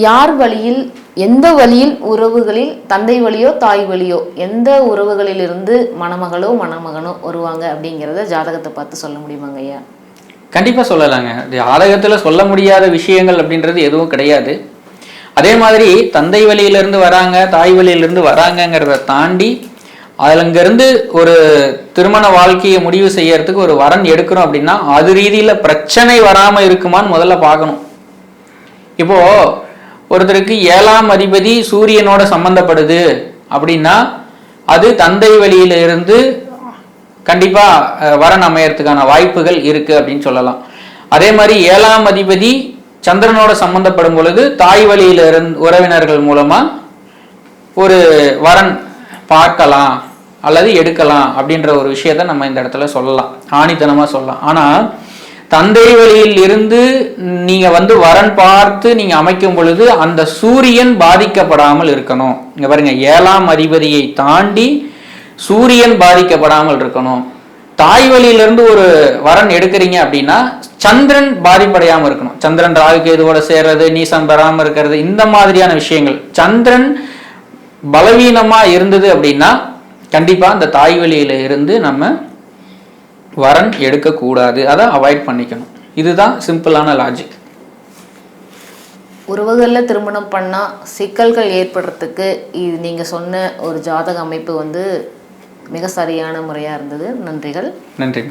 யார் வழியில், எந்த வழியில் உறவுகளில், தந்தை வழியோ தாய் வழியோ எந்த உறவுகளிலிருந்து மணமகளோ மணமகனோ வருவாங்க அப்படிங்கிறத ஜாதகத்தை பார்த்து சொல்ல முடியுமாங்க ஐயா? கண்டிப்பாக சொல்லலாங்க. ஜாதகத்தில் சொல்ல முடியாத விஷயங்கள் அப்படின்றது எதுவும் கிடையாது. அதே மாதிரி தந்தை வழியிலிருந்து வராங்க, தாய் வழியிலிருந்து வராங்கங்கிறத தாண்டி அதுலேருந்து ஒரு திருமண வாழ்க்கையை முடிவு செய்யறதுக்கு ஒரு வரன் எடுக்கிறோம் அப்படின்னா அது ரீதியில் பிரச்சனை வராமல் இருக்குமான்னு முதல்ல பார்க்கணும். இப்போ ஒருத்தருக்கு 7ஆம் அதிபதி சூரியனோட சம்பந்தப்படுது அப்படின்னா அது தந்தை வழியில இருந்து கண்டிப்பா வரன் அமையறதுக்கான வாய்ப்புகள் இருக்கு அப்படின்னு சொல்லலாம். அதே மாதிரி 7ஆம் அதிபதி சந்திரனோட சம்பந்தப்படும் பொழுது தாய் வழியில இருந்து உறவினர்கள் மூலமா ஒரு வரன் பார்க்கலாம் அல்லது எடுக்கலாம் அப்படின்ற ஒரு விஷயத்த நம்ம இந்த இடத்துல சொல்லலாம், ஆணித்தனமா சொல்லலாம். ஆனா தந்தை வழியில் இருந்து நீங்க வரன் பார்த்து நீங்க அமைக்கும் பொழுது அந்த சூரியன் பாதிக்கப்படாமல் இருக்கணும். இங்க பாருங்க, 7ஆம் அதிபதியை தாண்டி சூரியன் பாதிக்கப்படாமல் இருக்கணும். தாய் வழியிலிருந்து ஒரு வரன் எடுக்கிறீங்க அப்படின்னா சந்திரன் பாதிப்படையாம இருக்கணும். சந்திரன் ராகு கேதுவோட சேர்றது, நீசம் பெறாம இருக்கிறது, இந்த மாதிரியான விஷயங்கள். சந்திரன் பலவீனமா இருந்தது அப்படின்னா கண்டிப்பா அந்த தாய் வழியில இருந்து நம்ம வரன் எடுக்கக்கூடாது, அதை அவாய்ட் பண்ணிக்கணும். இதுதான் சிம்பிளான லாஜிக். உறவுகளில் திருமணம் பண்ணால் சிக்கல்கள் ஏற்படுறதுக்கு இது நீங்கள் சொன்ன ஒரு ஜாதக அமைப்பு மிக சரியான முறையாக இருந்தது. நன்றிகள். நன்றி.